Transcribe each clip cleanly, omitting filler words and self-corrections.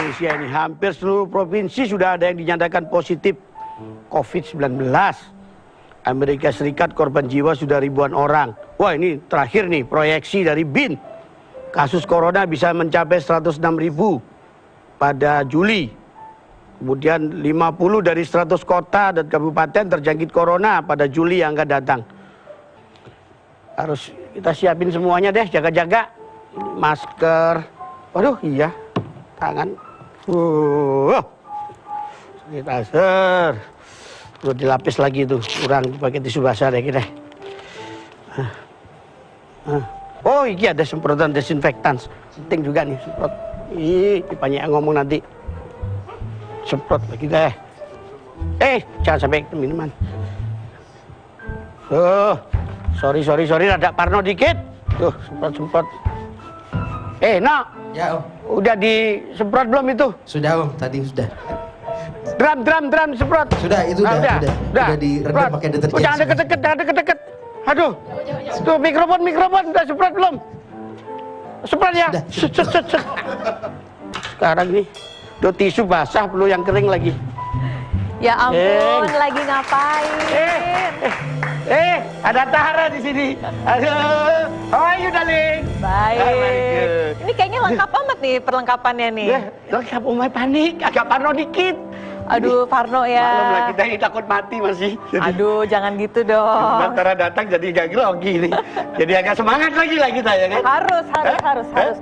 Indonesia ini. Hampir seluruh provinsi sudah ada yang dinyatakan positif COVID-19. Amerika Serikat korban jiwa sudah ribuan orang. Wah, ini terakhir nih proyeksi dari BIN. Kasus corona bisa mencapai 106.000 pada Juli. Kemudian 50 dari 100 kota dan kabupaten terjangkit corona pada Juli yang akan datang. Harus kita siapin semuanya deh, jaga-jaga. Masker. Waduh, iya. Tangan. Sanitizer. Perlu dilapis lagi itu. Kurang pakai tisu basah deh kita. Oh, ini ada semprotan desinfektan. Penting juga nih semprot. Ih, banyak yang ngomong nanti. Semprot lagi deh. Jangan sampai minuman. Sorry, rada parno dikit. Tuh, semprot. Nak. Ya, Om. Udah disemprot belum itu? Sudah, Om. Tadi sudah. Drum semprot. Sudah, itu udah direndam pakai deterjen. Jangan deket-deket. Aduh. Tuh, mikrofon udah semprot belum? Semprot ya. Set. Sekarang nih, tuh tisu basah perlu yang kering lagi. Ya ampun, lagi ngapain? Ada Tara di sini. Aduh, how are you, darling? Baik. Ini kayaknya lengkap amat nih perlengkapannya nih. Lengkap, panik, agak parno dikit. Aduh, Parno ya. Maklum lah, kita ini takut mati masih. Aduh, jangan gitu dong. Tara datang jadi gak grogi nih. Jadi agak semangat lagi lah kita ya kan? Harus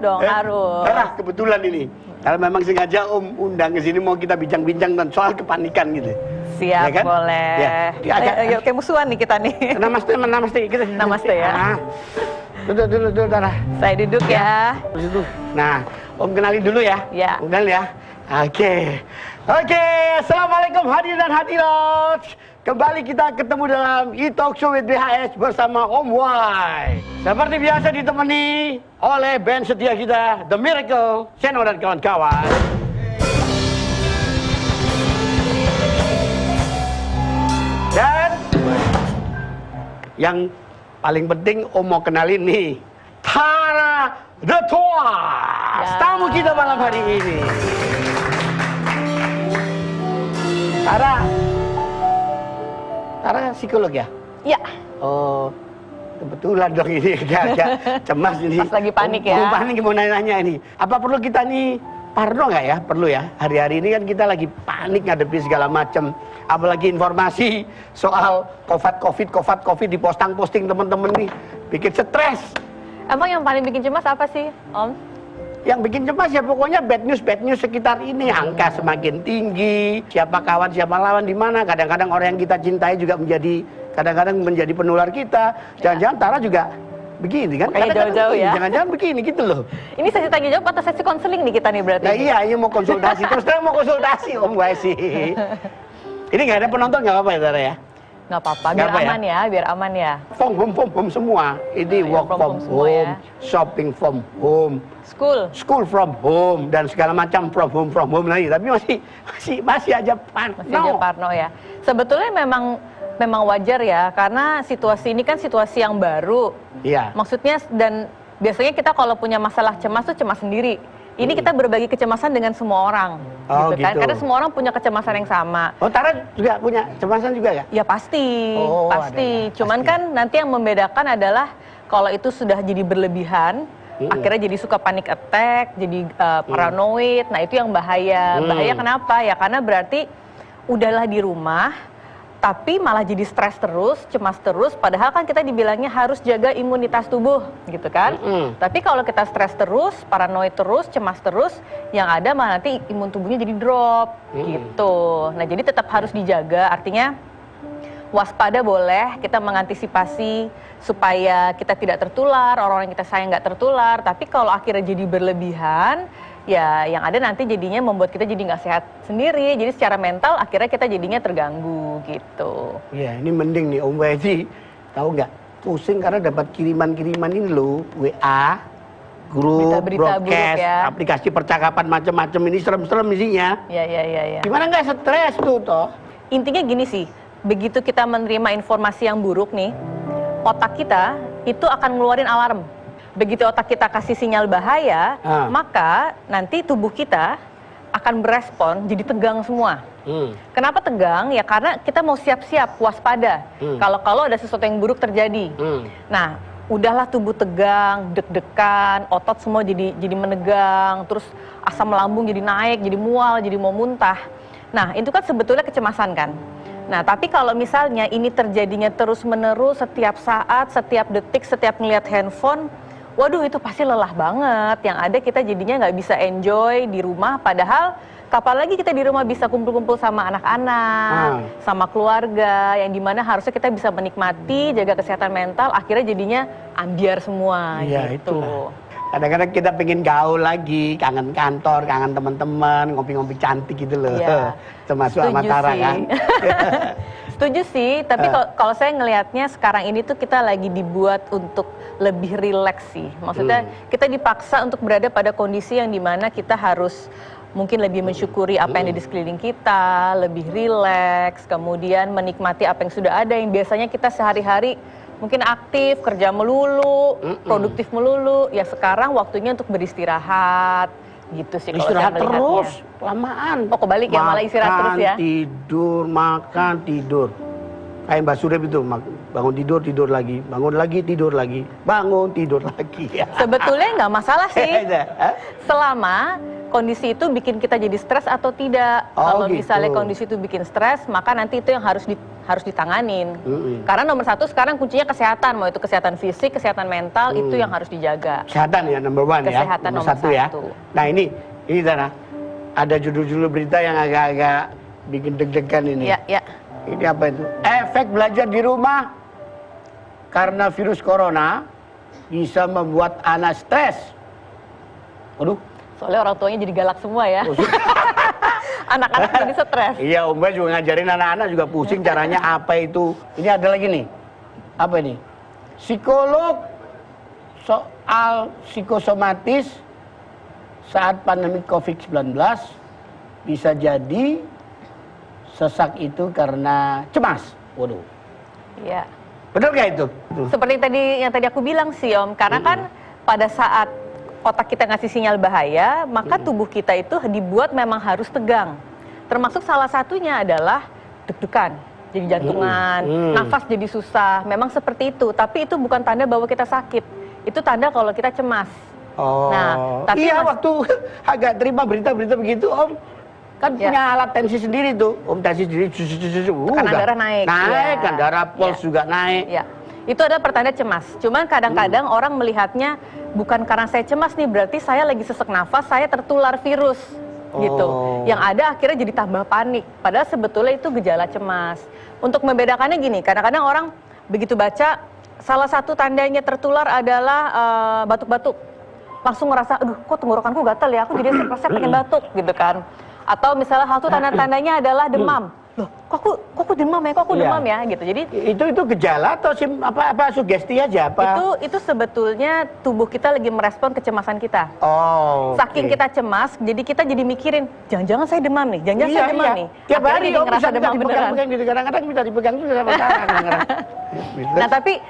dong, harus. Tara, kebetulan ini. Kalau memang sengaja Om undang ke sini mau kita bincang-bincang dan soal kepanikan gitu. Siap, ya kan? Boleh. Ya, Ayo, kayak musuhan nih kita nih. Namaste. Kita Namaste ya. Duduk, Tara. Saya duduk ya. Nah, Om kenalin dulu ya. Ya. Om kenalin ya. Oke, Assalamualaikum hadirin dan hadirat. Kembali kita ketemu dalam E-Talk Show with BHS bersama Om Y. Seperti biasa ditemani oleh band setia kita, The Miracle, Seno dan kawan-kawan. Dan yang paling penting Om mau kenalin nih, Tara The Twas, tamu kita malam hari ini. Tara psikolog ya? Iya. Oh, kebetulan dong ini agak cemas ini. Pas lagi panik ya. Panik mau nanya ini. Apa perlu kita nih parno nggak ya? Perlu ya. Hari-hari ini kan kita lagi panik ngadepi segala macam. Apalagi informasi soal COVID di posting teman-teman nih bikin stres. Emang yang paling bikin cemas apa sih, Om? Yang bikin cemas ya pokoknya bad news sekitar ini. Angka semakin tinggi, siapa kawan siapa lawan di mana. Kadang-kadang orang yang kita cintai juga kadang-kadang menjadi penular kita. Jangan-jangan Tara juga begini kan? Kayak jauh-jauh ya. Jangan-jangan begini gitu loh. Ini sesi tanya jawab atau sesi konseling nih kita nih berarti? Nah iya, ini mau konsultasi. Terus terang mau konsultasi Om Wesi. Ini nggak ada penonton nggak apa-apa ya Tara ya? Nggak apa-apa, biar aman ya. From home semua. Ini work from home, ya. Shopping from home. School from home dan segala macam from home lagi, tapi masih aja parno ya. Sebetulnya memang wajar ya, karena situasi ini kan situasi yang baru. Iya. Maksudnya dan biasanya kita kalau punya masalah cemas tuh cemas sendiri. Ini kita berbagi kecemasan dengan semua orang, gitu kan? Karena semua orang punya kecemasan yang sama. Oh, Tara juga punya kecemasan juga ya? Ya pasti, pasti. Cuman pasti. Kan nanti yang membedakan adalah kalau itu sudah jadi berlebihan. Akhirnya jadi suka panic attack, jadi paranoid. Nah itu yang bahaya. Bahaya kenapa? Ya karena berarti udahlah di rumah, tapi malah jadi stres terus, cemas terus. Padahal kan kita dibilangnya harus jaga imunitas tubuh, gitu kan? Tapi kalau kita stres terus, paranoid terus, cemas terus, yang ada malah nanti imun tubuhnya jadi drop, gitu. Nah jadi tetap harus dijaga. Artinya waspada boleh, kita mengantisipasi supaya kita tidak tertular, orang-orang yang kita sayang nggak tertular. Tapi kalau akhirnya jadi berlebihan, ya yang ada nanti jadinya membuat kita jadi nggak sehat sendiri. Jadi secara mental akhirnya kita jadinya terganggu gitu. Iya, ini mending nih Om Wesi, tahu nggak? Pusing karena dapat kiriman-kiriman ini loh, WA, grup, broadcast, ya. Aplikasi percakapan macam-macam ini serem-serem isinya. Iya. Gimana nggak stres tuh toh? Intinya gini sih, begitu kita menerima informasi yang buruk nih, otak kita itu akan ngeluarin alarm. Begitu otak kita kasih sinyal bahaya, maka nanti tubuh kita akan berespon jadi tegang semua. Kenapa tegang? Ya karena kita mau siap-siap, waspada. Kalau ada sesuatu yang buruk terjadi. Nah, udahlah tubuh tegang, deg-degan, otot semua jadi menegang, terus asam lambung jadi naik, jadi mual, jadi mau muntah. Nah, itu kan sebetulnya kecemasan kan. Nah, tapi kalau misalnya ini terjadinya terus-menerus setiap saat, setiap detik, setiap ngelihat handphone, waduh itu pasti lelah banget. Yang ada kita jadinya nggak bisa enjoy di rumah, padahal kapan lagi kita di rumah bisa kumpul-kumpul sama anak-anak, sama keluarga, yang dimana harusnya kita bisa menikmati, jaga kesehatan mental, akhirnya jadinya ambiar semua. Iya, gitu. itulah. Kadang-kadang kita pengen gaul lagi, kangen kantor, kangen teman-teman, ngopi-ngopi cantik gitu loh. Iya. Termasuk sama Setuju Tara sih. kan. Setuju sih, tapi kalau saya ngelihatnya sekarang ini tuh kita lagi dibuat untuk lebih rileks sih. Maksudnya kita dipaksa untuk berada pada kondisi yang dimana kita harus mungkin lebih mensyukuri apa yang ada di sekeliling kita, lebih rileks, kemudian menikmati apa yang sudah ada yang biasanya kita sehari-hari mungkin aktif, kerja melulu, produktif melulu. Ya sekarang waktunya untuk beristirahat, gitu sih kalau saya Istirahat melihatnya. terus, kelamaan. Oh kebalik ya, malah istirahat terus ya. Makan, tidur. Kayak Mbak Surip itu, bangun tidur, tidur lagi. Bangun lagi, tidur lagi. Bangun, tidur lagi. Sebetulnya nggak masalah sih, Hah? selama kondisi itu bikin kita jadi stres atau tidak. Kalau gitu. misalnya kondisi itu bikin stres, maka nanti itu yang harus ditanganin. Karena nomor satu sekarang kuncinya kesehatan, mau itu kesehatan fisik, kesehatan mental, itu yang harus dijaga. Kesehatan ya, number one ya. Kesehatan Nomor nomor satu ya. satu. Nah ini Tara, ada judul-judul berita yang agak-agak bikin deg-degan ini. Ya, ya. Ini apa itu? Efek belajar di rumah karena virus corona bisa membuat anak stres. Waduh. Soalnya orang tuanya jadi galak semua ya. Anak-anak jadi stres. Iya, Om Bay juga ngajarin anak-anak juga pusing caranya apa itu. Ini ada lagi nih. Apa ini? Psikolog soal psikosomatis saat pandemi COVID-19 bisa jadi sesak itu karena cemas. Waduh. Iya. Benar nggak itu? Seperti yang tadi aku bilang sih Om, karena kan pada saat otak kita ngasih sinyal bahaya, maka tubuh kita itu dibuat memang harus tegang. Termasuk salah satunya adalah deg-degan, jadi jantungan, nafas jadi susah. Memang seperti itu, tapi itu bukan tanda bahwa kita sakit. Itu tanda kalau kita cemas. Oh. Nah, tapi iya waktu agak terima berita-berita begitu Om, kan punya alat tensi sendiri tuh. Om tensi sendiri, tekanan darah naik. Naik, kan darah puls juga naik. Ya. Itu adalah pertanda cemas. Cuman kadang-kadang orang melihatnya bukan karena saya cemas nih, berarti saya lagi sesak nafas, saya tertular virus gitu. Yang ada akhirnya jadi tambah panik. Padahal sebetulnya itu gejala cemas. Untuk membedakannya gini, kadang-kadang orang begitu baca salah satu tandanya tertular adalah batuk-batuk. Langsung ngerasa, aduh kok tenggorokanku gatal ya, aku jadi saya pengen batuk gitu kan. Atau misalnya satu tanda-tandanya adalah demam. Loh, kok aku demam ya, kok aku demam ya gitu. Jadi itu gejala atau apa sugesti aja apa? Itu sebetulnya tubuh kita lagi merespon kecemasan kita. Oh. Saking kita cemas, jadi kita jadi mikirin, jangan-jangan saya demam nih, jangan-jangan saya demam nih. Tiap Akhirnya hari jadi Om ngerasa bisa demam beneran. dipegang-pegang gitu, kadang-kadang bisa dipegang juga sama Tara. Nah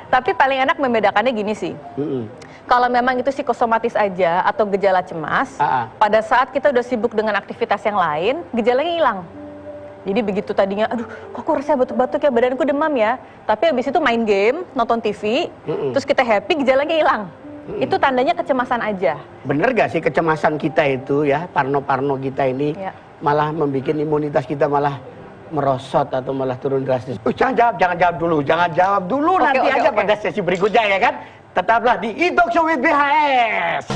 tapi paling enak membedakannya gini sih. Kalau memang itu psikosomatis aja atau gejala cemas, pada saat kita udah sibuk dengan aktivitas yang lain, gejalanya hilang. Jadi begitu tadinya, aduh kok aku rasanya batuk-batuk ya, badanku demam ya. Tapi habis itu main game, nonton TV, terus kita happy, gejalanya hilang. Itu tandanya kecemasan aja. Bener gak sih kecemasan kita itu ya, parno-parno kita ini malah membuat imunitas kita malah merosot atau malah turun drastis. Jangan jawab dulu, nanti aja pada sesi berikutnya ya kan. Tetaplah di E-Talk Show with BHS.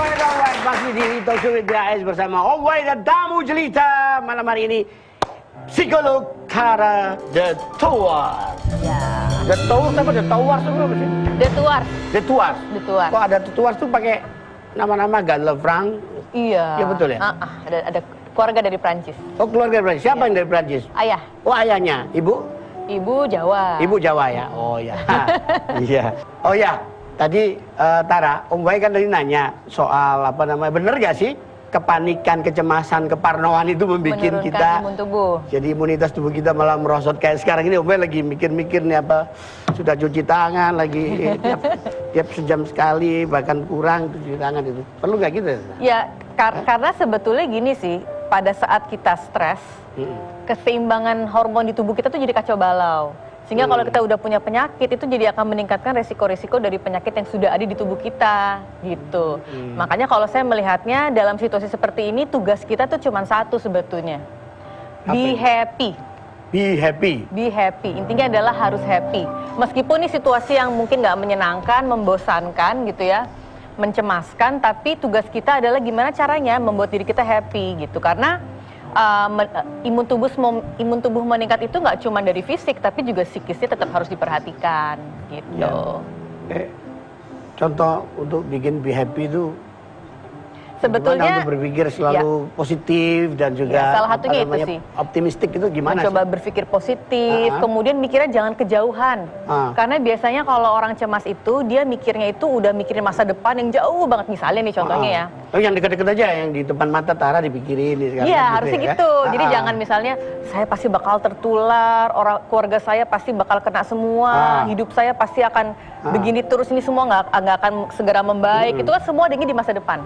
Alright, masih di E-Talk Show with BHS bersama Om Bay dan tamu jelita malam hari ini, psikolog Tara The Tuar. Ya. The Tuar apa The Tuar itu apa sih? The Tuars. The Tuars. The Tuars. Kok ada The Tuars tuh pakai nama-nama Galefrang? Iya. Iya betul ya? Ada keluarga dari Prancis. Oh keluarga dari Prancis. Siapa yang dari Prancis? Ayah. Oh ayahnya. Ibu? Ibu Jawa. Ibu Jawa ya? Oh ya. Iya. Oh ya. Tadi Tara, Om Bay kan tadi nanya soal apa namanya, bener gak sih kepanikan, kecemasan, keparnoan itu membuat Menurunkan kita imun tubuh. jadi imunitas tubuh kita malah merosot. Kayak sekarang ini Om lagi mikir-mikir nih apa, sudah cuci tangan lagi tiap sejam sekali, bahkan kurang cuci tangan itu. Perlu nggak gitu? Ya, karena sebetulnya gini sih, pada saat kita stres, keseimbangan hormon di tubuh kita tuh jadi kacau balau. Sehingga kalau kita udah punya penyakit, itu jadi akan meningkatkan resiko-resiko dari penyakit yang sudah ada di tubuh kita, gitu. Makanya kalau saya melihatnya dalam situasi seperti ini, tugas kita tuh cuma satu sebetulnya. Be happy. Be happy. Be happy. Intinya adalah harus happy. Meskipun ini situasi yang mungkin nggak menyenangkan, membosankan gitu ya, mencemaskan, tapi tugas kita adalah gimana caranya membuat diri kita happy gitu. Karena imun tubuh meningkat itu nggak cuma dari fisik, tapi juga psikisnya tetap harus diperhatikan gitu. Ya. Contoh untuk bikin be happy itu sebetulnya untuk berpikir selalu positif dan juga ya, salah satunya itu sih optimistik itu gimana mencoba sih? berpikir positif, kemudian mikirnya jangan kejauhan. Karena biasanya kalau orang cemas itu dia mikirnya itu udah mikirin masa depan yang jauh banget, misalnya nih contohnya ya. Oh, yang dekat-dekat aja, yang di depan mata Tara dipikirin. Iya, harusnya gitu. Jadi jangan misalnya saya pasti bakal tertular, keluarga saya pasti bakal kena semua, hidup saya pasti akan begini terus, ini semua nggak akan segera membaik. Itu kan semua adanya di masa depan.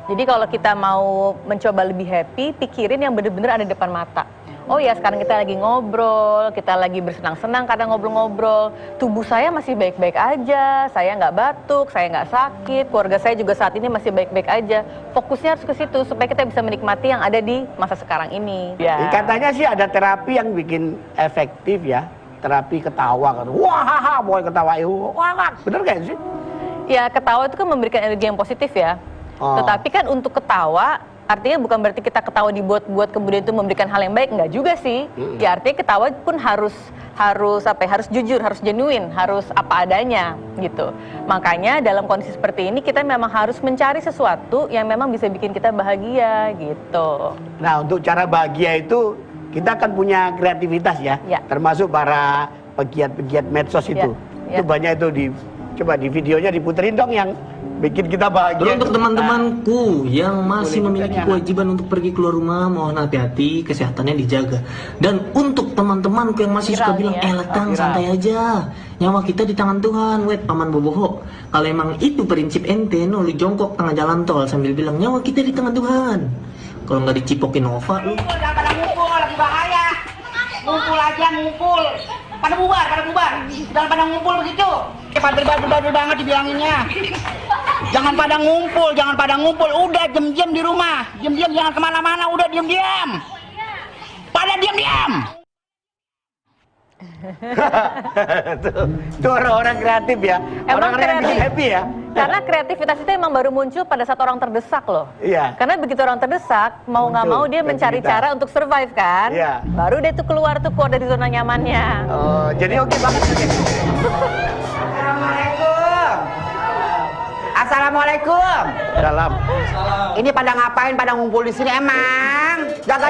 Jadi kalau kita mau mencoba lebih happy, pikirin yang bener-bener ada di depan mata. Oh ya, sekarang kita lagi ngobrol, kita lagi bersenang-senang karena ngobrol-ngobrol. Tubuh saya masih baik-baik aja, saya nggak batuk, saya nggak sakit, keluarga saya juga saat ini masih baik-baik aja. Fokusnya harus ke situ supaya kita bisa menikmati yang ada di masa sekarang ini. Ya. Katanya sih ada terapi yang bikin efektif ya, terapi ketawa kan. Wah, boy ketawa itu. Wah, bener gak sih? Ya, ketawa itu kan memberikan energi yang positif ya. Tetapi kan untuk ketawa, artinya bukan berarti kita ketawa dibuat-buat kemudian itu memberikan hal yang baik, enggak juga sih. Ya artinya ketawa pun harus jujur, harus genuine, harus apa adanya gitu. Makanya dalam kondisi seperti ini kita memang harus mencari sesuatu yang memang bisa bikin kita bahagia gitu. Nah, untuk cara bahagia itu kita akan punya kreativitas ya. Termasuk para pegiat-pegiat medsos itu. Itu banyak itu coba di videonya diputerin dong yang bikin kita bahagia. Untuk teman-temanku yang masih memiliki kewajiban untuk pergi keluar rumah, mohon hati-hati, kesehatannya dijaga. Dan untuk teman-temanku yang masih suka bilang, Tang, santai aja, nyawa kita di tangan Tuhan, wet paman boboho. Kalau emang itu prinsip ente, lu jongkok tengah jalan tol sambil bilang nyawa kita di tangan Tuhan. Kalau nggak dicipokin Nova, lu. Jangan pada ngumpul, lagi bahaya. Ngumpul aja, ngumpul. Pada bubar. Jangan pada ngumpul begitu. Badel banget dibilanginnya. Jangan pada ngumpul. Udah diam-diam di rumah. Diam-diam, jangan kemana-mana. Udah diam-diam. Pada diam-diam. Itu orang-orang kreatif ya. Orang-orang yang bikin happy ya. Karena kreativitas itu emang baru muncul pada saat orang terdesak loh. Iya. Karena begitu orang terdesak, mau nggak mau dia mencari cara untuk survive kan. Iya. Baru dia tuh keluar dari zona nyamannya. Oh, jadi oke banget. Assalamualaikum. Salam. Ini pada ngapain? Pada ngumpul di sini emang? Jaga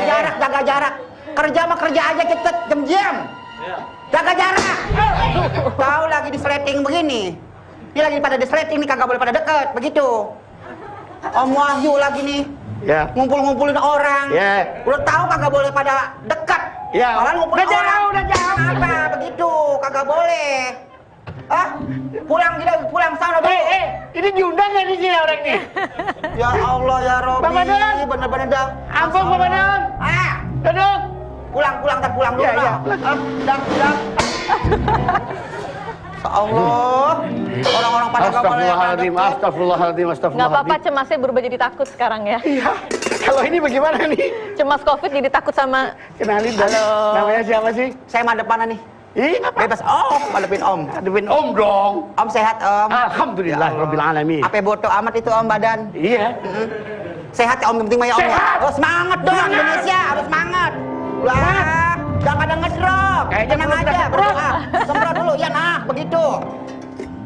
jarak. Kerja mah kerja aja kita diam-diam. Jaga jarak. Tahu lagi disleting begini. Ini lagi pada disleting nih, kagak boleh pada deket begitu. Om Wahyu lagi nih. Ya. Ngumpul-ngumpulin orang. Ya. Udah tahu kagak boleh pada dekat. Ya. Orang ngumpulin orang. Udah jauh. Apa begitu? Kagak boleh. Pulang sana dulu. Ini diundang nggak di sini orang ini? Ya Allah ya Robi. Bapak Don. Bener-bener dah. Ampun Bapak Don. Duduk. Pulang dulu Ya, lah. Pulang. Ya Allah. Orang-orang pada nggak boleh. Astagfirullahaladzim. Nggak apa-apa, cemasnya berubah jadi takut sekarang ya. Iya. Kalau ini bagaimana nih? Cemas COVID jadi takut sama. Kenalin dong. Halo. Namanya siapa sih? Saya madepanan nih. Ih, ngapa? Bebas madepin Om. Hadapin Om dong. Om sehat Om. Alhamdulillah Rabbil Alamin. Apa boto amat itu Om badan? Iya. Sehat ya Om, yang penting mah ya Om. Sehat. Oh, semangat dong Indonesia, harus semangat. Wah, jangan pada ngedrop. Tenang aja, berdoa. Semprot dulu ya begitu.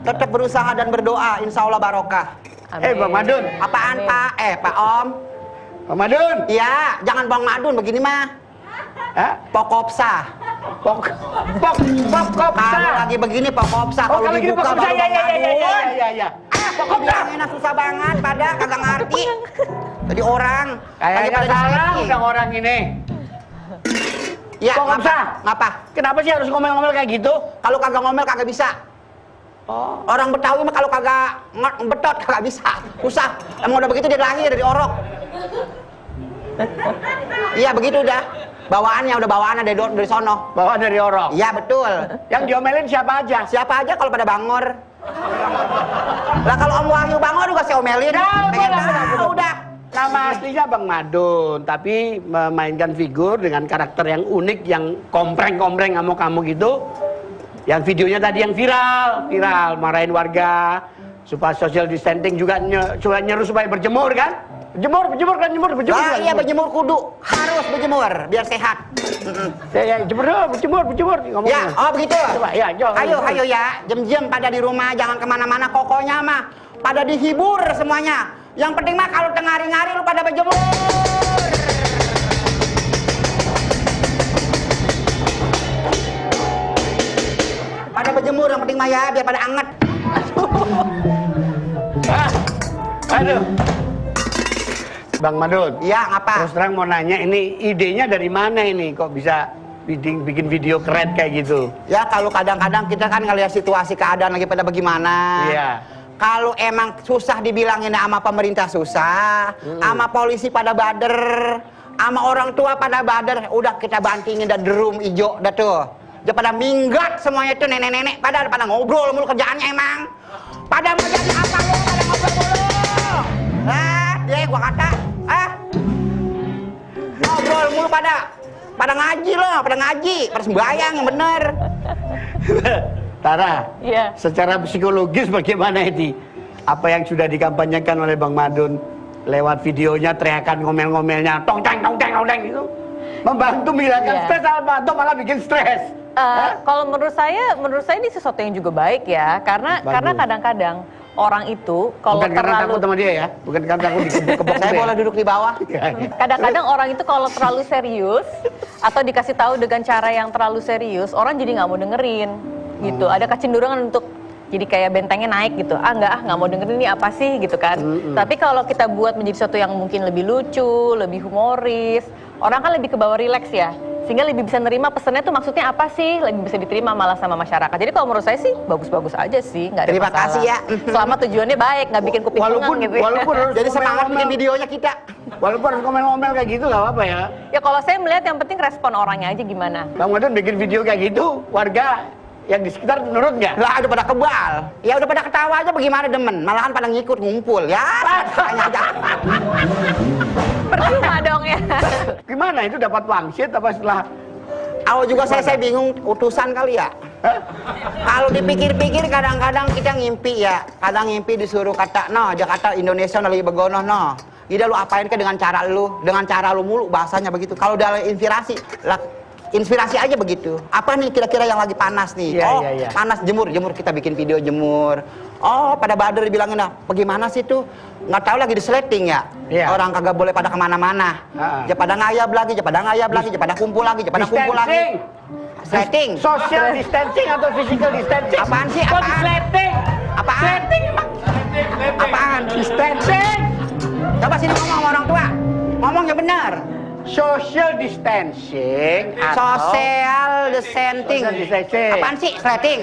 Tetap berusaha dan berdoa, insya Allah barokah. Bang Madun. Apaan Pak? Pak Om. Bang Madun. Iya, jangan Bang Madun begini mah. Pokopsa. Pokopsa. Kalau lagi begini Pokopsa, kalau Kalau gini dibuka Pokopsa, baru Bang Madun. ya. Dibilangin susah banget pada kagak ngerti. Jadi orang Kayaknya pada salah diseleki. undang orang ini. Ya, Kok nggak bisa? Ngapa? Kenapa sih harus ngomel-ngomel kayak gitu? Kalau kagak ngomel kagak bisa. Oh. Orang Betawi mah kalau kagak betot kagak bisa. Susah. Emang udah begitu dia lahir dari orok. Iya begitu udah. Bawaannya udah bawaannya dari sono. Bawaan dari orang. Iya betul. Yang diomelin siapa aja? Siapa aja kalau pada bangor. Lah kalau Om Wahyu bangor juga saya omelin. Pengen tahu udah. Nama aslinya Bang Madun, tapi memainkan figur dengan karakter yang unik, yang kompreng-kompreng ngamuk-ngamuk gitu. Yang videonya tadi yang viral, marahin warga, supaya social distancing juga nyeru supaya berjemur kan? Berjemur. Lah iya berjemur kudu, harus berjemur biar sehat. Ya, berjemur ngomongnya. Ya, oh begitu. Coba, ya, Ayo ya, jem-jem pada di rumah, jangan kemana-mana. Pokoknya mah pada dihibur semuanya. Yang penting mah kalau tengah hari-hari lu pada berjemur. Pada berjemur yang penting mah ya, biar pada anget. Aduh. Bang Madun. Iya, ngapa? Terus terang mau nanya, ini idenya dari mana ini? Kok bisa bikin video keren kayak gitu? Ya kalau kadang-kadang kita kan ngeliat situasi keadaan lagi pada bagaimana. Iya. Kalau emang susah dibilangin sama pemerintah susah, sama polisi pada bader, sama orang tua pada bader, udah kita bantingin dah drum ijo dah tuh. Dia pada minggat semuanya itu nenek-nenek pada ngobrol mulu kerjaannya emang. Pada mau jadi apa lu pada ngobrol mulu? Dia gua kata, ngobrol mulu pada ngaji loh, pada sembahyang yang bener. Tara, Iya. secara psikologis bagaimana ini? Apa yang sudah dikampanyekan oleh Bang Madun lewat videonya, teriakan ngomel-ngomelnya, tong teng gitu, membantu menghilangkan Iya. stres atau malah bikin stres? Kalau menurut saya ini sesuatu yang juga baik ya, karena kadang-kadang orang itu kalau Bukan karena terlalu takut sama dia ya, bukan karena takut dikebuk-kebuk. Saya boleh duduk di bawah. kadang-kadang orang itu kalau terlalu serius atau dikasih tahu dengan cara yang terlalu serius, orang jadi nggak mau dengerin gitu. Ada kecenderungan untuk jadi kayak bentengnya naik gitu. Nggak mau dengerin ini apa sih gitu kan. Tapi kalau kita buat menjadi sesuatu yang mungkin lebih lucu, lebih humoris, orang kan lebih ke bawah rileks ya. Sehingga lebih bisa nerima pesannya tuh maksudnya apa sih, lebih bisa diterima malah sama masyarakat. Jadi kalau menurut saya sih bagus-bagus aja sih, nggak ada Terima masalah. kasih ya. Selama tujuannya baik, nggak bikin kuping Walaupun gitu. harus Jadi semangat ngomel-ngomel. bikin videonya kita. Walaupun harus ngomel-ngomel kayak gitu nggak apa-apa ya. Ya kalau saya melihat yang penting respon orangnya aja gimana. Bang Madun bikin video kayak gitu, warga yang di sekitar nurut nggak? Lah udah pada kebal. Ya udah pada ketawa aja bagaimana demen. Malahan pada ngikut ngumpul. Ya, tanya aja. Percuma dong ya. Gimana itu dapat wangsit apa setelah? Awal juga saya bingung utusan kali ya. Kalau dipikir-pikir kadang-kadang kita ngimpi ya. Kadang ngimpi disuruh kata, no, Jakarta Indonesia lagi begono, no. Ida lu apain ke dengan cara lu mulu bahasanya begitu. Kalau udah inspirasi aja begitu. Apa nih kira-kira yang lagi panas nih? Iya. Panas jemur kita bikin video jemur. Oh, pada bader dibilangin, nah, bagaimana sih tuh? Nggak tahu lagi disleting ya. Iya. Orang kagak boleh pada kemana-mana. Ya pada ngayab lagi, ya pada kumpul lagi. Sleting. Social distancing atau physical distancing? Apaan sih? Kok Apaan? sleting? Apaan? Sleting emang? Apaan? Distancing. Coba sini ngomong sama orang tua. Ngomong yang benar. Social distancing atau Social distancing. Social distancing. Apaan sih? Sleting.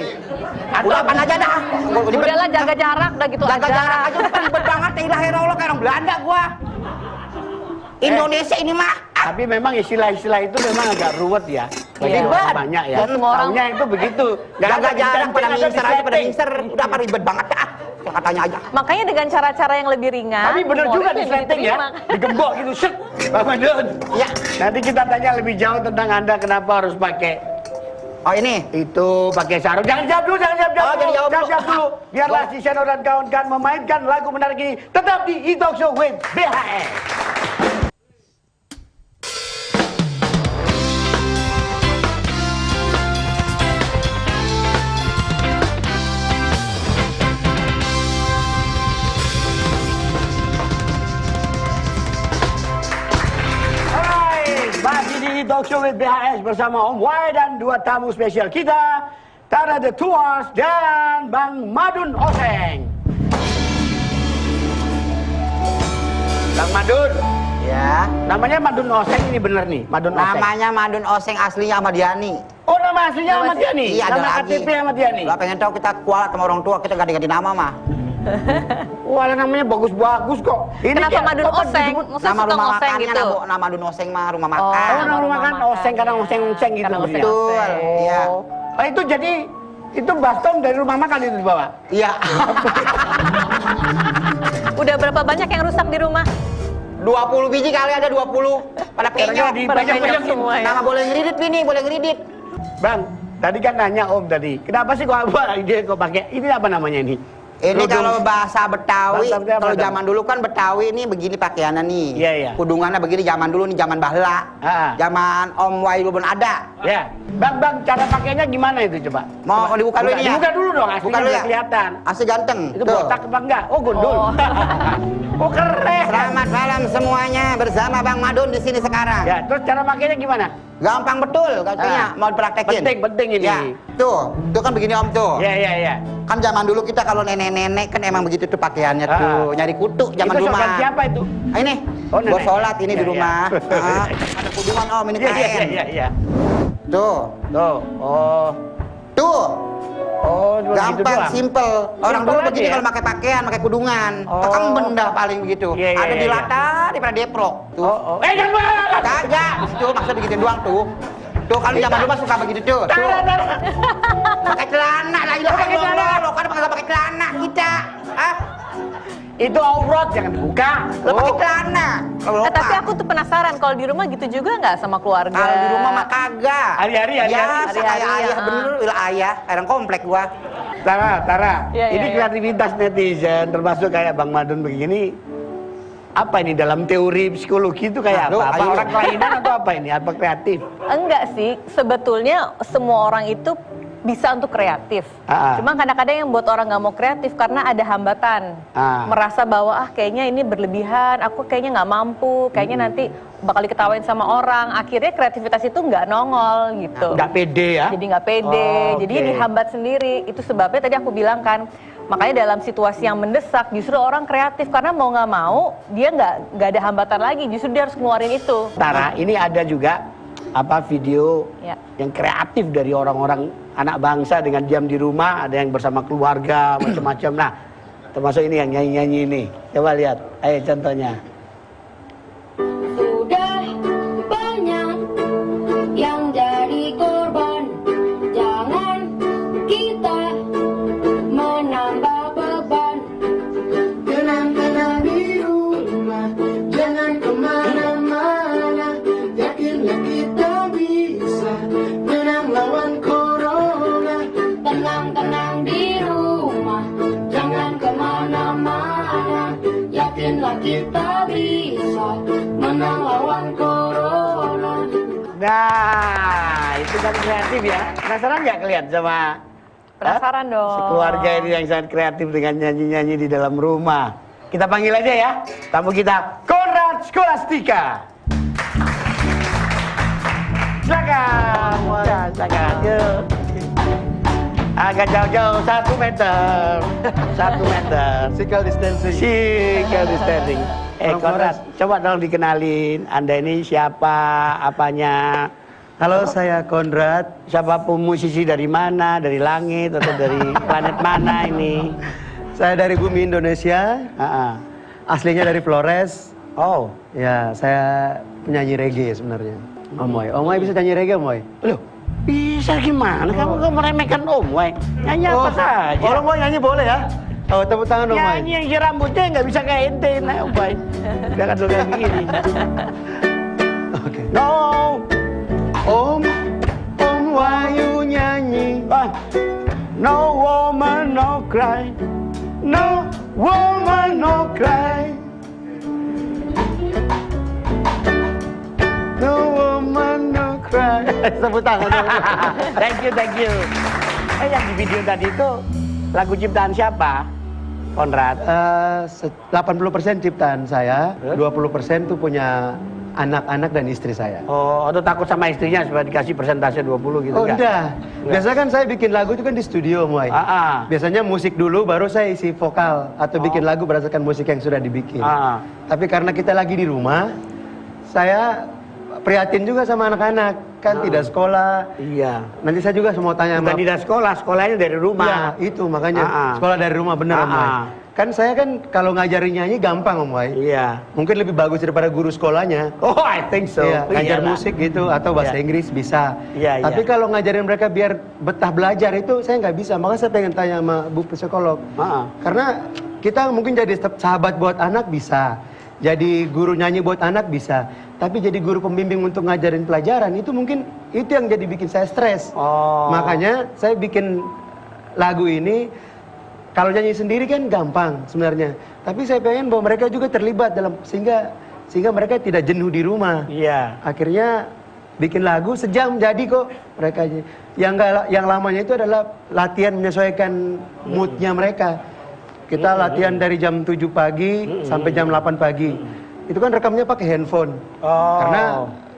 Udah apaan aja dah. Udahlah jaga jarak, udah gitu Jaga aja. jarak aja udah ribet banget. Ilahi kayak orang Belanda gua. Indonesia ini mah. Tapi memang istilah-istilah itu memang agak ruwet ya. Bagi Iya. orang banyak ya. Dan semua orang- Taunya itu begitu. Nggak Jaga ada jarak distancing, pada ada mingser aja pada distancing. mingser. Udah apa ribet banget dah. Katanya aja. Makanya dengan cara-cara yang lebih ringan. Tapi bener juga humoris di lebih setting ya. diterima. Digembok gitu, set. Bang Madun. Ya. Nanti kita tanya lebih jauh tentang Anda kenapa harus pakai Oh ini. itu, pakai sarung. Jangan jawab dulu, jangan jawab Oh, dulu. jangan jawab Jangan dulu. jawab dulu. Biarlah si Seno dan kawan-kawan memainkan lagu menarik ini tetap di E-Talk Show with BHS. Masih di Talk Show with BHS bersama Om Wai dan dua tamu spesial kita, Tara The Tuas dan Bang Madun Oseng. Bang Madun. Ya. Namanya Madun Oseng ini bener nih, Madun Oseng. Namanya Madun Oseng, aslinya Ahmad Yani. Oh, nama aslinya Ahmad Yani? Iya, ada nama lagi. KTP Ahmad Yani? Lah pengen tahu kita kualat sama orang tua, kita ganti-ganti nama mah. Wah, namanya bagus-bagus kok. Ini Kenapa kayak- Madun apa Oseng? disebut? Maksudnya Nama suka rumah ngoseng makannya, gitu? nama Madun Oseng mah rumah Oh, makan. Oh, nama rumah makan makan. Oseng, kadang Oseng-Oseng gitu. Kadang beliau. Betul, iya. Oh, itu jadi, itu baskom dari rumah makan itu dibawa? Iya. Udah berapa banyak yang rusak di rumah? 20 biji kali ada 20. Pada Kira-kira penyok. dibajak-bajakin semua ya. Nama boleh ngeridit Vini, boleh ngeridit. Bang, tadi kan nanya Om tadi, kenapa sih kok apa ide kok pakai ini apa namanya ini? Ini Kerudung. kalau bahasa Betawi, Bahasa Betawi apa, kalau Bang? zaman dulu kan Betawi ini begini pakaiannya nih. Iya, iya. Kudungannya begini zaman dulu nih, zaman bahla. Zaman Om Wai belum ada. Ya, Bang, cara pakainya gimana itu coba? Mau dibuka dulu ini ya? Dibuka dulu dong, aslinya Buka dulu biar ya? kelihatan. Asli ganteng. Itu Tuh. botak apa enggak? Oh, gondol. Oh. Oh, keren. Selamat malam semuanya bersama Bang Madun di sini sekarang. Ya, terus cara pakainya gimana? Gampang betul katanya, mau dipraktekin. Penting ini. Ya, tuh kan begini Om tuh. Ya. Kan zaman dulu kita kalau nenek-nenek kan emang begitu tuh pakaiannya tuh, nyari kutu zaman Itu dulu sopan mah. siapa itu? Ah, ini, Oh, nenek. buat sholat ini di Ya, rumah. ya. Ah, ada kudungan Om, ini kain. Iya. Tuh, Tuh. Oh. tuh, Oh, cuma gitu gampang, doang. simple. Orang Simple dulu aja begini ya? kalau pakai pakaian, pakai kudungan. Oh. Tekang benda paling begitu. Iya, iya, Ada di iya. latar, daripada deprok. Tuh. Oh. Jangan. Kagak, tuh maksud begitu doang tuh. Tuh kalau zaman dulu mah suka begitu tuh. Tuh. Pakai celana lah, itu pakai celana. lo kan pakai celana kita. Ah, Itu aurat, jangan dibuka. lo pakai celana. Kalau Tapi aku tuh penasaran, kalau di rumah gitu juga nggak sama keluarga? kalau di rumah mah kagak. Hari-hari. Ya, Hari-hari, kayak ayah ya. bener, udah ayah, orang komplek gua. Tara, Iya, ini iya. kreativitas netizen, termasuk kayak Bang Madun begini. Apa ini dalam teori psikologi itu kayak Nah, lo, apa? Apa ayo. orang kelainan atau apa ini? Apa kreatif? Enggak sih, sebetulnya semua orang itu bisa untuk kreatif. Ah. Cuma kadang-kadang yang buat orang nggak mau kreatif karena ada hambatan. Ah. Merasa bahwa kayaknya ini berlebihan, aku kayaknya nggak mampu, kayaknya nanti bakal diketawain sama orang. Akhirnya kreativitas itu nggak nongol gitu. Nggak pede ya? Jadi nggak pede, Oh, jadi oke. dihambat sendiri. Itu sebabnya tadi aku bilang kan, makanya dalam situasi yang mendesak justru orang kreatif karena mau nggak mau dia nggak ada hambatan lagi, justru dia harus ngeluarin itu. Tara, ini ada juga apa video Ya. yang kreatif dari orang-orang anak bangsa dengan diam di rumah, ada yang bersama keluarga macam-macam. Nah, termasuk ini yang nyanyi-nyanyi ini. Coba lihat, ayo contohnya. Sudah banyak yang jadi korban. Jangan kita menambah beban. Tenang-tenang di rumah, jangan kemana-mana. Yakinlah kita bisa menang lawan corona. Tenang-tenang di rumah, jangan kemana-mana. Yakinlah kita bisa menang lawan corona. Nah, itu kan kreatif ya. Penasaran nggak kalian sama Penasaran dong. sekeluarga ini yang sangat kreatif dengan nyanyi-nyanyi di dalam rumah. Kita panggil aja ya, tamu kita Konrad Scholastica. Silakan, yuk. Agak jauh-jauh, 1 meter. 1 meter. Physical distancing. Physical distancing. Konrad, coba dong dikenalin. Anda ini siapa, apanya? Halo, saya Konrad. Siapa musisi dari mana? Dari langit atau dari planet mana ini? Saya dari bumi Indonesia. Ah, Aslinya dari Flores. oh, Ya, saya penyanyi reggae sebenarnya. Omoy bisa nyanyi reggae, Omoy? loh, bisa gimana? Kamu kok meremehkan Om, Wai? Nyanyi apa saja? Kalau mau nyanyi boleh ya? Oh, tepuk tangan, Omoy. Nyanyi yang si rambutnya nggak bisa kayak ente, nah, Om, Wai. Udah kan kayak begini. Oke. No, Om Wayu nyanyi. no woman, no cry. No woman, no cry. No woman, no cry. Tepuk tangan. Thank you. Yang di video tadi itu lagu ciptaan siapa? Konrad? 80% ciptaan saya, 20% tuh punya anak-anak dan istri saya. Oh, atau takut sama istrinya supaya dikasih persentase 20 gitu Oh nggak? enggak. Biasanya kan saya bikin lagu itu kan di studio, Muay. Biasanya musik dulu, baru saya isi vokal atau bikin lagu berdasarkan musik yang sudah dibikin. Tapi karena kita lagi di rumah, saya prihatin juga sama anak-anak, kan tidak sekolah. Iya. Nanti saya juga mau tanya Bukan tidak sekolah, sekolahnya dari rumah. Iya, itu makanya sekolah dari rumah benar, Om Wai. Kan saya kan kalau ngajarin nyanyi gampang, Om Wai. Iya. Mungkin lebih bagus daripada guru sekolahnya. Oh, I think so. Iya, ngajar Iyalah. musik gitu atau bahasa Inggris bisa. Iya, Tapi iya. kalau ngajarin mereka biar betah belajar itu saya nggak bisa. Makanya saya pengen tanya sama Bu psikolog. Karena kita mungkin jadi sahabat buat anak bisa. Jadi guru nyanyi buat anak bisa. Tapi jadi guru pembimbing untuk ngajarin pelajaran itu mungkin itu yang jadi bikin saya stres. Makanya saya bikin lagu ini. Kalau nyanyi sendiri kan gampang sebenarnya. Tapi saya pengen bahwa mereka juga terlibat dalam sehingga mereka tidak jenuh di rumah. Iya. Akhirnya bikin lagu sejam jadi kok mereka. Yang lamanya itu adalah latihan menyesuaikan moodnya mereka. Kita latihan dari jam 7 pagi sampai jam 8 pagi. Itu kan rekamnya pakai handphone.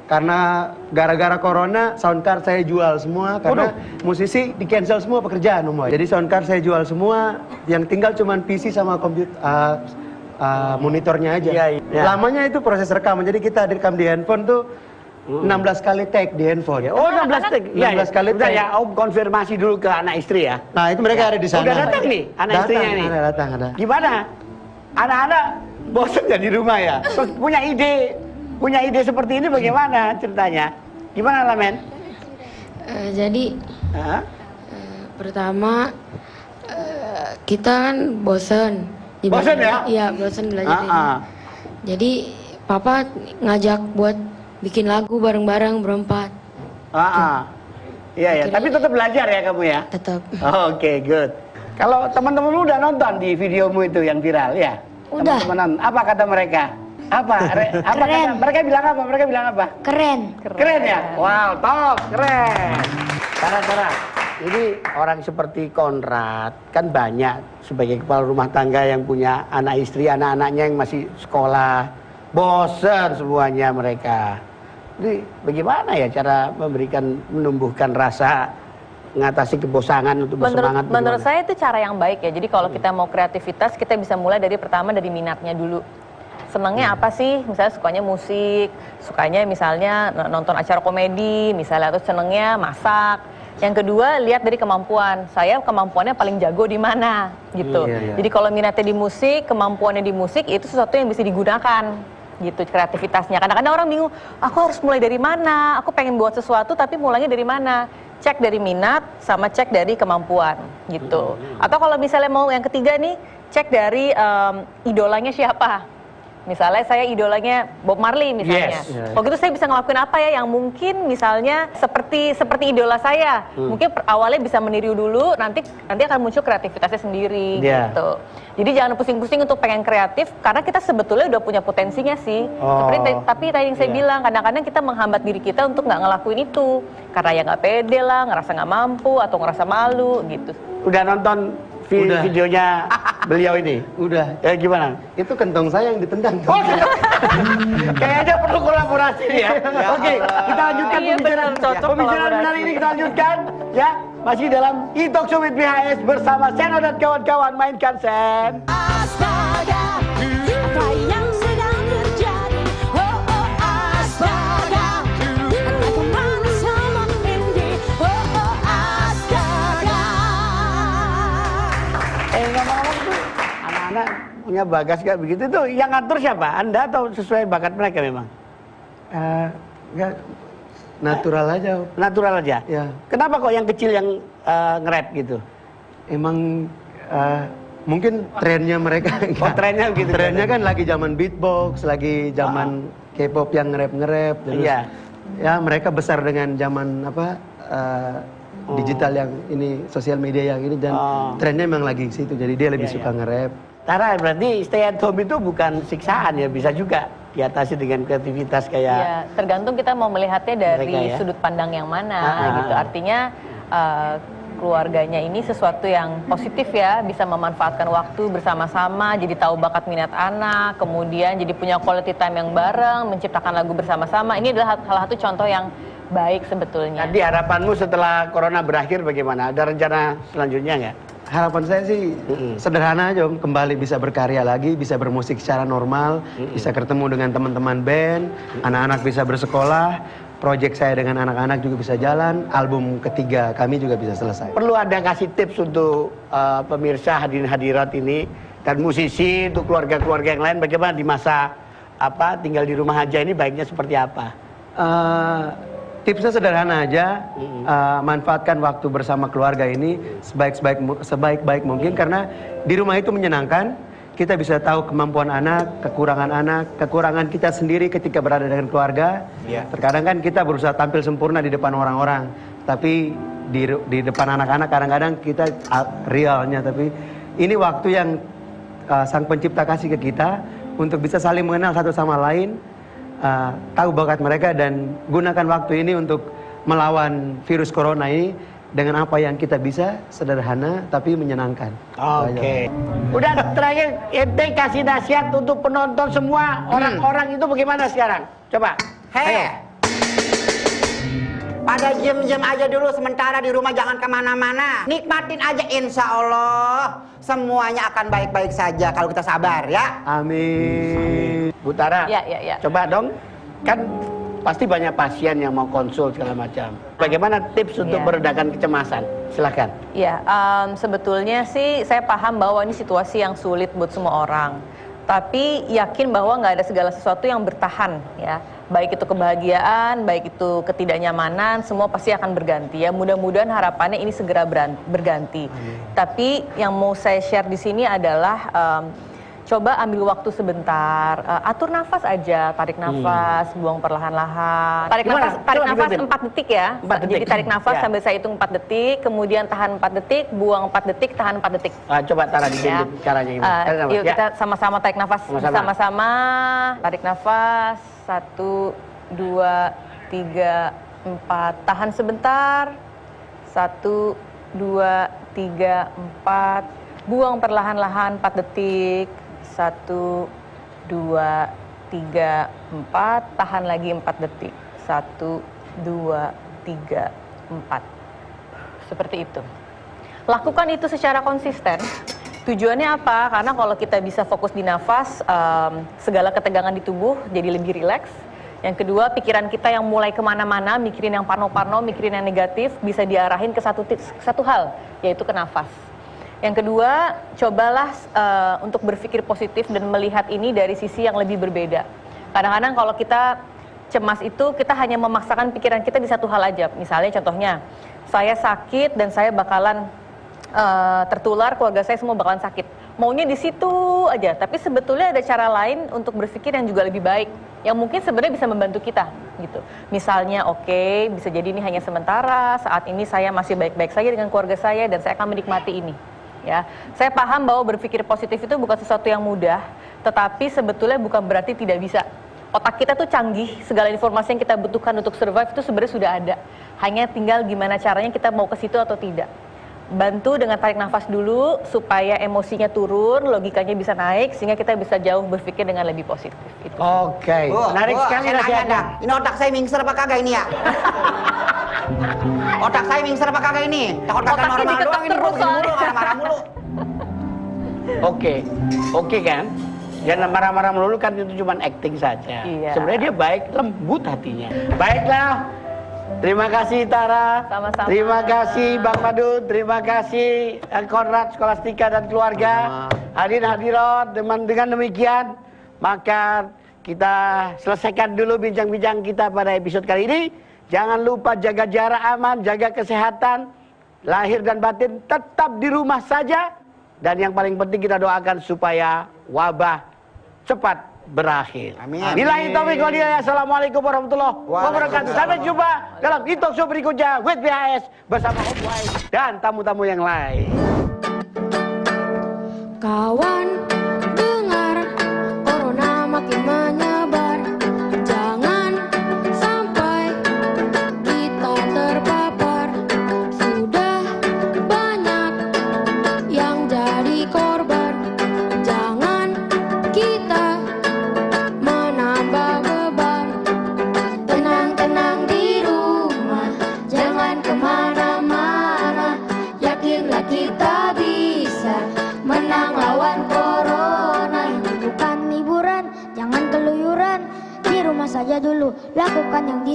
Karena gara-gara corona sound card saya jual semua karena musisi di cancel semua pekerjaan, Om Wai. Jadi sound card saya jual semua, yang tinggal cuman PC sama komputer monitornya aja. Iya. Lamanya itu proses rekaman. Jadi kita rekam di handphone tuh 16 kali take di handphone. Oh, 16 take. 16 kali Udah take. ya, Om konfirmasi dulu ke anak istri ya. Nah, itu mereka ada di sana. Udah datang nih anak istrinya nih. Ada. Gimana? Anak-anak bosan ya di rumah ya? Terus punya ide seperti ini bagaimana ceritanya? Gimana Lamen? Jadi pertama kita kan bosen. Bosen ya? Iya, bosen belajar ini. Jadi Papa ngajak buat bikin lagu bareng-bareng berempat. Iya. Tapi tetap belajar ya kamu ya? Tetap. Oke, good. Kalau teman-teman lu udah nonton di videomu itu yang viral ya? Udah. Teman-teman, apa kata mereka? Apa Keren. kata mereka bilang apa? Keren. Keren ya? Wow, top, keren. Tara. Jadi orang seperti Konrad kan banyak sebagai kepala rumah tangga yang punya anak istri, anak-anaknya yang masih sekolah. Bosen semuanya mereka. Jadi bagaimana ya cara menumbuhkan rasa mengatasi kebosanan untuk bersemangat? Menurut saya itu cara yang baik ya. Jadi kalau kita mau kreativitas, kita bisa mulai pertama dari minatnya dulu. Senangnya apa sih? Misalnya sukanya musik, sukanya misalnya nonton acara komedi, misalnya, atau senangnya masak. Yang kedua, lihat dari kemampuan. Saya kemampuannya paling jago di mana, gitu. Jadi kalau minatnya di musik, kemampuannya di musik, itu sesuatu yang bisa digunakan, gitu, kreativitasnya. Kadang-kadang orang bingung, aku harus mulai dari mana? Aku pengen buat sesuatu, tapi mulainya dari mana? Cek dari minat, sama cek dari kemampuan, gitu. Atau kalau misalnya mau yang ketiga nih, cek dari idolanya siapa. Misalnya saya idolanya Bob Marley misalnya. Waktu itu saya bisa ngelakuin apa ya yang mungkin misalnya seperti idola saya. Mungkin awalnya bisa meniru dulu, nanti akan muncul kreativitasnya sendiri gitu. Jadi jangan pusing-pusing untuk pengen kreatif karena kita sebetulnya udah punya potensinya sih. Tapi tadi yang saya bilang kadang-kadang kita menghambat diri kita untuk nggak ngelakuin itu karena ya nggak pede lah, ngerasa nggak mampu atau ngerasa malu gitu. Udah nonton videonya beliau ini? Udah. Ya gimana? Itu kentong saya yang ditendang. Kayaknya perlu kolaborasi ya. Oke, kita lanjutkan pembicaraan menarik ini kita lanjutkan ya. Masih dalam E-Talk Show with BHS bersama Seno dan kawan-kawan. Mainkan Sen. Astaga, apa yang sedang terjadi? Oh astaga, aku mana sama Mindy? Oh astaga. Ngomong-ngomong tuh anak-anak punya bagas gak begitu tuh yang ngatur siapa? Anda atau sesuai bakat mereka memang? Enggak, natural aja. Natural aja? Ya. Kenapa kok yang kecil yang nge-rap gitu? Emang mungkin trennya mereka. Trennya begitu. Trennya kan lagi zaman beatbox, lagi zaman K-pop yang nge-rap. Iya. Ya mereka besar dengan zaman digital yang ini, sosial media yang ini, dan trennya memang lagi situ. Jadi dia lebih suka nge-rap. Tara, berarti stay at home itu bukan siksaan ya, bisa juga diatasi dengan kreativitas kayak... Ya, tergantung kita mau melihatnya dari mereka, ya? sudut pandang yang mana gitu. Artinya keluarganya ini sesuatu yang positif ya, bisa memanfaatkan waktu bersama-sama, jadi tahu bakat minat anak, kemudian jadi punya quality time yang bareng, menciptakan lagu bersama-sama. Ini adalah salah satu contoh yang baik sebetulnya. Jadi harapanmu setelah corona berakhir bagaimana? Ada rencana selanjutnya nggak? Harapan saya sih sederhana aja, Om. Kembali bisa berkarya lagi, bisa bermusik secara normal, bisa ketemu dengan teman-teman band, anak-anak bisa bersekolah, proyek saya dengan anak-anak juga bisa jalan, album ketiga kami juga bisa selesai. Perlu ada kasih tips untuk pemirsa hadirin hadirat ini dan musisi, untuk keluarga-keluarga yang lain, bagaimana di masa tinggal di rumah aja ini baiknya seperti apa? Tipsnya sederhana aja, manfaatkan waktu bersama keluarga ini sebaik-baik mungkin, karena di rumah itu menyenangkan. Kita bisa tahu kemampuan anak, kekurangan kita sendiri ketika berada dengan keluarga. Terkadang kan kita berusaha tampil sempurna di depan orang-orang, tapi di depan anak-anak kadang-kadang kita realnya. Tapi ini waktu yang Sang Pencipta kasih ke kita untuk bisa saling mengenal satu sama lain, tahu bakat mereka, dan gunakan waktu ini untuk melawan virus corona ini dengan apa yang kita bisa, sederhana tapi menyenangkan. Oke. Udah, terakhir ente kasih nasihat untuk penonton semua, orang-orang itu bagaimana sekarang? Coba. Hei, pada diem-diem aja dulu sementara di rumah, jangan kemana-mana. Nikmatin aja, insya Allah semuanya akan baik-baik saja kalau kita sabar ya. Amin. Bu Tara, Ya. coba dong, kan pasti banyak pasien yang mau konsul segala macam. Bagaimana tips untuk meredakan kecemasan? Silakan. Ya, sebetulnya sih saya paham bahwa ini situasi yang sulit buat semua orang. Tapi yakin bahwa nggak ada segala sesuatu yang bertahan ya. Baik itu kebahagiaan, baik itu ketidaknyamanan, semua pasti akan berganti ya. Mudah-mudahan harapannya ini segera berganti. Tapi yang mau saya share di sini adalah coba ambil waktu sebentar, atur nafas aja, tarik nafas, buang perlahan-lahan. Tarik nafas 4 detik ya. 4 detik. Jadi tarik nafas sambil saya hitung 4 detik, kemudian tahan 4 detik, buang 4 detik, tahan 4 detik. Coba Tara ditunjuk caranya gimana? Yuk kita sama-sama tarik nafas, sama-sama tarik nafas, 1, 2, 3, 4, tahan sebentar, 1, 2, 3, 4, buang perlahan-lahan 4 detik, 1, 2, 3, 4, tahan lagi 4 detik, 1, 2, 3, 4. Seperti itu. Lakukan itu secara konsisten. Tujuannya apa? Karena kalau kita bisa fokus di nafas, segala ketegangan di tubuh jadi lebih rileks. Yang kedua, pikiran kita yang mulai kemana-mana, mikirin yang parno-parno, mikirin yang negatif, bisa diarahin ke satu hal, yaitu ke nafas. Yang kedua, cobalah untuk berpikir positif dan melihat ini dari sisi yang lebih berbeda. Kadang-kadang kalau kita cemas itu, kita hanya memaksakan pikiran kita di satu hal aja. Misalnya contohnya, saya sakit dan saya bakalan tertular, keluarga saya semua bakalan sakit. Maunya di situ aja, tapi sebetulnya ada cara lain untuk berpikir yang juga lebih baik, yang mungkin sebenarnya bisa membantu kita gitu. Misalnya, oke, bisa jadi ini hanya sementara, saat ini saya masih baik-baik saja dengan keluarga saya dan saya akan menikmati ini. Ya, saya paham bahwa berpikir positif itu bukan sesuatu yang mudah, tetapi sebetulnya bukan berarti tidak bisa. Otak kita tuh canggih, segala informasi yang kita butuhkan untuk survive itu sebenarnya sudah ada. Hanya tinggal gimana caranya kita mau ke situ atau tidak. Bantu dengan tarik nafas dulu supaya emosinya turun, logikanya bisa naik, sehingga kita bisa jauh berpikir dengan lebih positif. Oke, menarik sekali nasihatnya. Ini otak saya mingser apa kagak ini ya? Otak saya mingser apa kagak ini? Takut kata normal doang ini, gue begini mulu, marah-marah mulu. Oke kan? Jangan marah-marah melulu kan, itu cuma acting saja. Iya. Sebenarnya dia baik, lembut hatinya. Baiklah. Terima kasih Tara, sama-sama. Terima kasih Bang Madun, terima kasih Konrad, Skolastika dan keluarga. Hadirin hadirat, dengan demikian maka kita selesaikan dulu bincang-bincang kita pada episode kali ini. Jangan lupa jaga jarak aman, jaga kesehatan, lahir dan batin tetap di rumah saja. Dan yang paling penting kita doakan supaya wabah cepat berakhir. Amin. Billahi taufiq wal hidayah. Assalamualaikum warahmatullahi wabarakatuh. Sampai jumpa dalam e-talk show berikutnya with BHS bersama Om Wai dan tamu-tamu yang lain. Kawan, dengar, corona makin menyebar. Jangan sampai kita terpapar. Sudah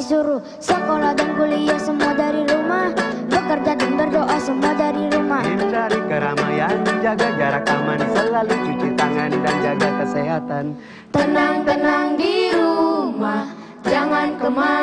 disuruh sekolah dan kuliah semua dari rumah, bekerja dan berdoa semua dari rumah. Hindari keramaian, jaga jarak aman, selalu cuci tangan dan jaga kesehatan. Tenang-tenang di rumah, jangan kemana